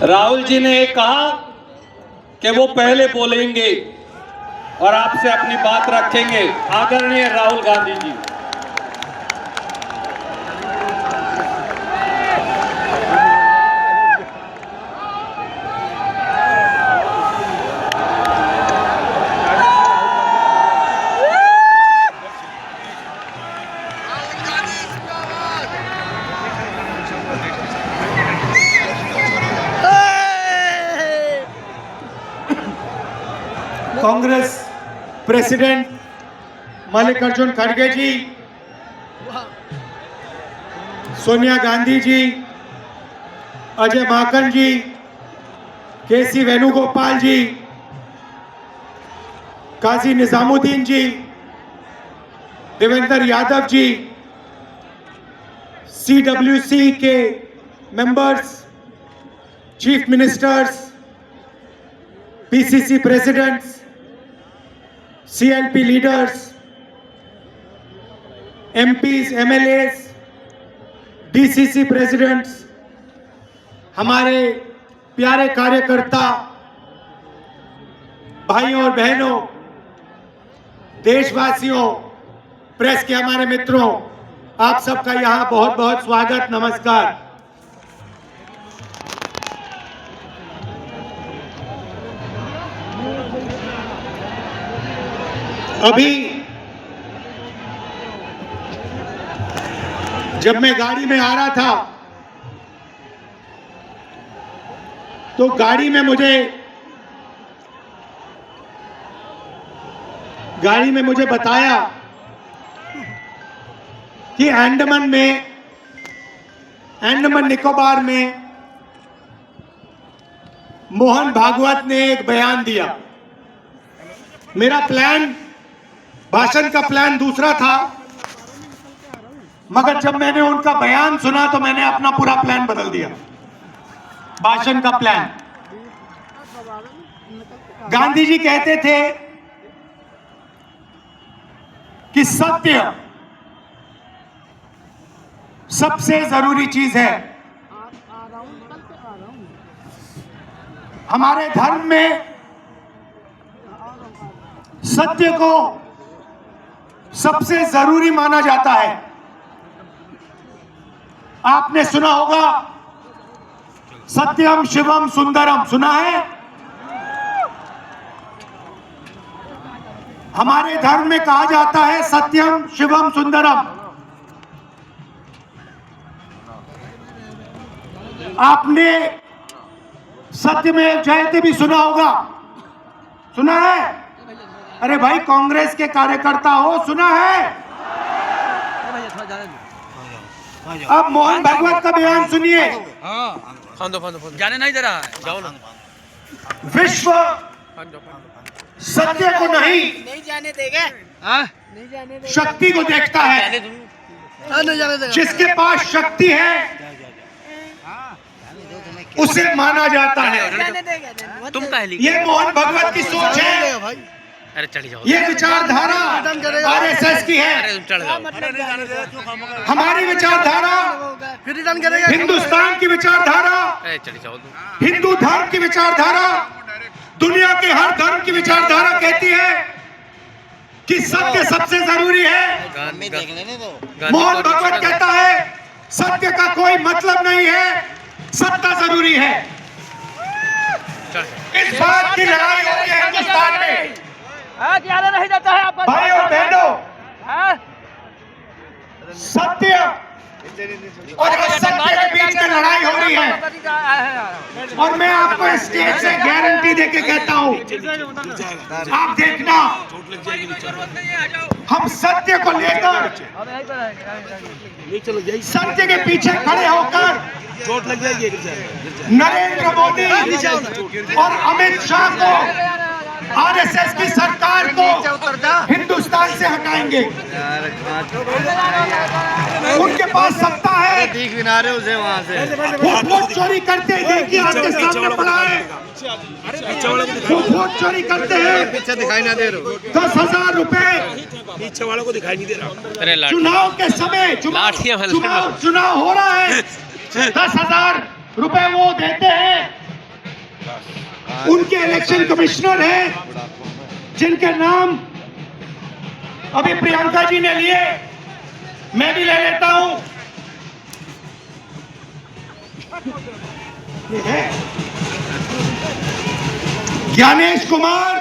राहुल जी ने कहा कि वो पहले बोलेंगे और आपसे अपनी बात रखेंगे। आदरणीय राहुल गांधी जी। कांग्रेस प्रेसिडेंट मल्लिकार्जुन खड़गे जी, सोनिया गांधी जी, अजय माकन जी, केसी वेणुगोपाल जी, काजी निजामुद्दीन जी, देवेंद्र यादव जी, CWC के members, chief ministers, PCC presidents, CLP leaders, MPs, MLAs, DCC presidents, हमारे प्यारे कार्यकर्ता भाइयों और बहनों, देशवासियों, प्रेस के हमारे मित्रों, आप सबका यहाँ बहुत बहुत स्वागत, नमस्कार। अभी जब मैं गाड़ी में आ रहा था तो गाड़ी में मुझे बताया कि अंडमान निकोबार में मोहन भागवत ने एक बयान दिया। मेरा भाषण का प्लान दूसरा था, मगर जब मैंने उनका बयान सुना तो मैंने अपना पूरा प्लान बदल दिया। भाषण का प्लान, गांधी जी कहते थे कि सत्य सबसे जरूरी चीज है। हमारे धर्म में सत्य को सबसे जरूरी माना जाता है। आपने सुना होगा सत्यम शिवम सुंदरम, सुना है? हमारे धर्म में कहा जाता है सत्यम शिवम सुंदरम। आपने सत्यमेव जयते भी सुना होगा, सुना है? अरे भाई, कांग्रेस के कार्यकर्ता हो, सुना है? अब मोहन भागवत का बयान सुनिए। जाने नहीं दे रहा है, जाओ ना। विश्व सत्य को नहीं जाने देगा, नहीं जाने देगा। शक्ति को देखता है। नहीं जाने देगा। जिसके पास शक्ति है उसे माना जाता है। तुम कह ली ये मोहन भागवत की सोच है। अरे चली जाओ। ये विचारधारा RSS की है। अरे तुम चढ़ जाओ। हमारी विचारधारा हिंदुस्तान की विचारधारा, अरे चली जाओ तुम। हिंदू धर्म की विचारधारा, दुनिया के हर धर्म की विचारधारा कहती है कि सत्य सबसे जरूरी है। मोहन भागवत कहता है सत्य का कोई मतलब नहीं है, सत्ता जरूरी है। इस बात की लड़ाई हो रही है हिंदुस्तान में। क्या नहीं जाता है आपका भाई और बहनों, सत्य और असत्य के बीच में लड़ाई हो रही है। और मैं आपको स्टेज से गारंटी देके कहता हूँ, आप देखना, हम सत्य को लेकर, सत्य के पीछे खड़े होकर चोट लग जाएगी। नरेंद्र मोदी और अमित शाह को, RSS की सरकार को हिंदुस्तान से हटाएंगे। उनके पास सत्ता है, देख भी ना रहे उसे वहाँ से। वो वोट चोरी करते हैं। देखिए आपके सामने पड़ा है, वो वोट चोरी करते हैं। पीछे दिखाई ना दे रहे, 10,000 रुपए पीछे वालों को दिखाई नहीं दे रहा। चुनाव के समय, चुनाव हो रहा है, 10,000 रुपए वो देते हैं उनके इलेक्शन कमिश्नर हैं जिनके नाम अभी प्रियंका जी ने लिए, मैं भी ले लेता हूं। ये है ज्ञानेश कुमार,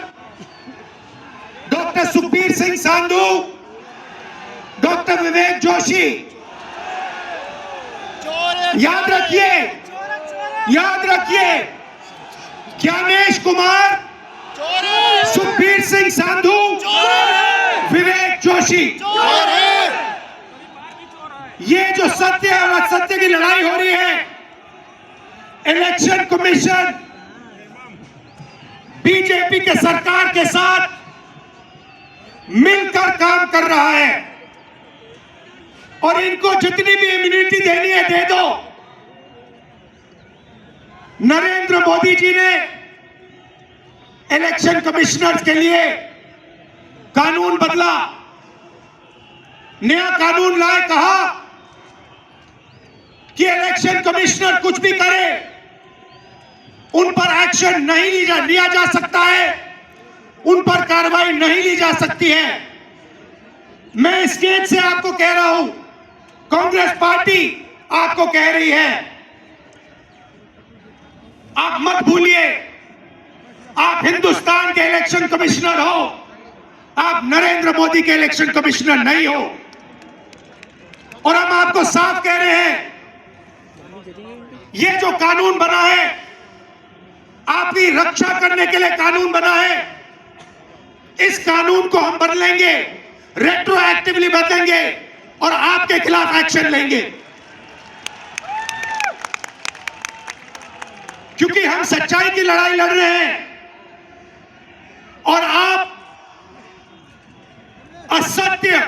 डॉक्टर सुखबीर सिंह सांधू, डॉक्टर विवेक जोशी। याद रखिए, याद रखिए, ज्ञानेश कुमार, सुखबीर सिंह सांधू, विवेक जोशी। ये जो सत्य और असत्य की लड़ाई हो रही है, इलेक्शन कमीशन बीजेपी के सरकार के साथ मिलकर काम कर रहा है और इनको जितनी भी इम्यूनिटी देनी है दे दो। नरेंद्र मोदी जी ने इलेक्शन कमिश्नर के लिए कानून बदला, नया कानून लाए, कहा कि इलेक्शन कमिश्नर कुछ भी करे उन पर एक्शन नहीं लिया जा सकता है, उन पर कार्रवाई नहीं ली जा सकती है। मैं इस स्टेज से आपको कह रहा हूं, कांग्रेस पार्टी आपको कह रही है, आप मत भूलिए, आप हिंदुस्तान के इलेक्शन कमिश्नर हो, आप नरेंद्र मोदी के इलेक्शन कमिश्नर नहीं हो। और हम आपको साफ कह रहे हैं, ये जो कानून बना है, आपकी रक्षा करने के लिए कानून बना है, इस कानून को हम बदलेंगे, रेट्रोएक्टिवली बदलेंगे और आपके खिलाफ एक्शन लेंगे, क्योंकि हम सच्चाई की लड़ाई लड़ रहे हैं और आप असत्य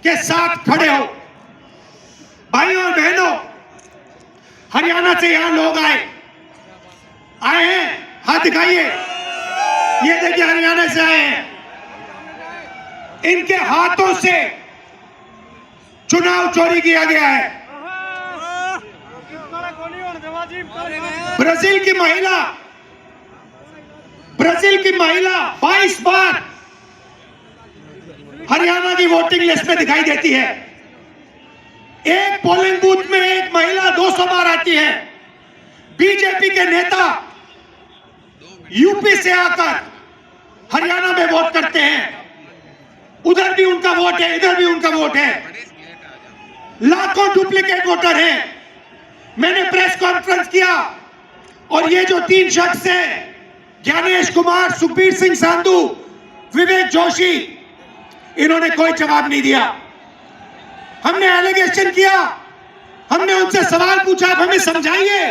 के साथ खड़े हो। भाइयों और बहनों, हरियाणा से यहां लोग आए हैं, हाथ दिखाइए। ये देखिए, हरियाणा से आए हैं, इनके हाथों से चुनाव चोरी किया गया है। ब्राजील की महिला 22 बार हरियाणा की वोटिंग लिस्ट में दिखाई देती है। एक पोलिंग बूथ में एक महिला 200 बार आती है। बीजेपी के नेता यूपी से आकर हरियाणा में वोट करते हैं, उधर भी उनका वोट है, इधर भी उनका वोट है। लाखों डुप्लीकेट वोटर हैं। मैंने प्रेस कॉन्फ्रेंस किया और ये जो 3 शख्स हैं, ज्ञानेश कुमार, सुखबीर सिंह सांधू, विवेक जोशी, इन्होंने कोई जवाब नहीं दिया। हमने एलिगेशन किया, हमने उनसे सवाल पूछा, आप हमें समझाइए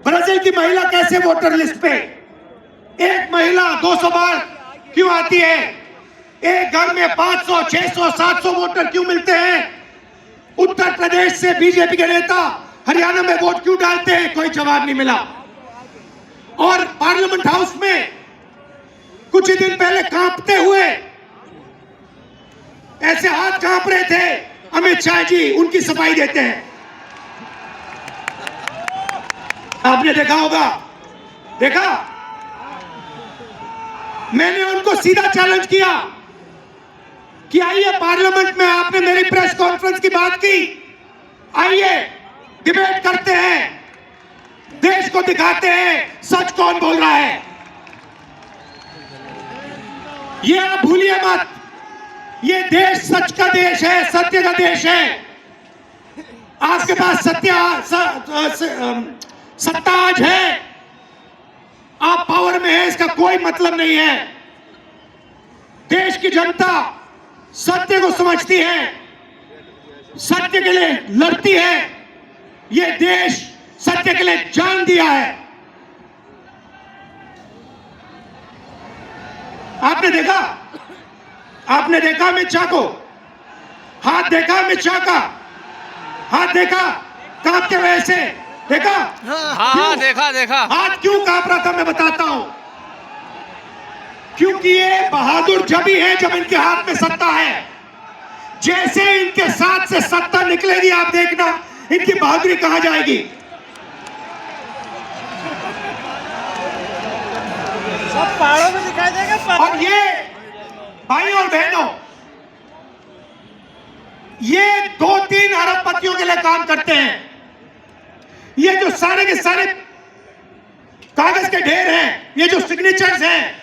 ब्राजील की महिला कैसे वोटर लिस्ट पे, एक महिला 200 बार क्यों आती है, एक घर में 500, 600, 700 वोटर क्यों मिलते हैं, उत्तर प्रदेश से बीजेपी के नेता हरियाणा में वोट क्यों डालते हैं, कोई जवाब नहीं मिला। और पार्लियामेंट हाउस में कुछ ही दिन पहले कांपते हुए, ऐसे हाथ कांप रहे थे, अमित शाह जी उनकी सफाई देते हैं। आपने देखा होगा, देखा, मैंने उनको सीधा चैलेंज किया कि आइए पार्लियामेंट में, आपने मेरी प्रेस कॉन्फ्रेंस की बात की, आइए डिबेट करते हैं, देश को दिखाते हैं सच कौन बोल रहा है। ये आप भूलिए मत, ये देश सच का देश है, सत्य का देश है। आपके पास सत्ता आज है, आप पावर में है, इसका कोई मतलब नहीं है। देश की जनता सत्य को समझती है, सत्य के लिए लड़ती है। ये देश सत्य के लिए जान दिया है। आपने देखा अमित शाह को, हाथ देखा अमित शाह का, हाथ देखा कांपते हुए ऐसे, देखा? हाँ, देखा। हाथ क्यों कांप रहा था मैं बताता हूं। क्योंकि ये बहादुर जब ही है जब इनके हाथ में सत्ता है। जैसे इनके साथ से सत्ता निकलेगी, आप देखना इनकी बहादुरी कहां जाएगी। पहाड़ों में दिखाई देगा। और ये भाइयों और बहनों, ये 2-3 अरबपतियों के लिए काम करते हैं। ये जो सारे के सारे कागज के ढेर हैं, ये जो सिग्नेचर्स हैं,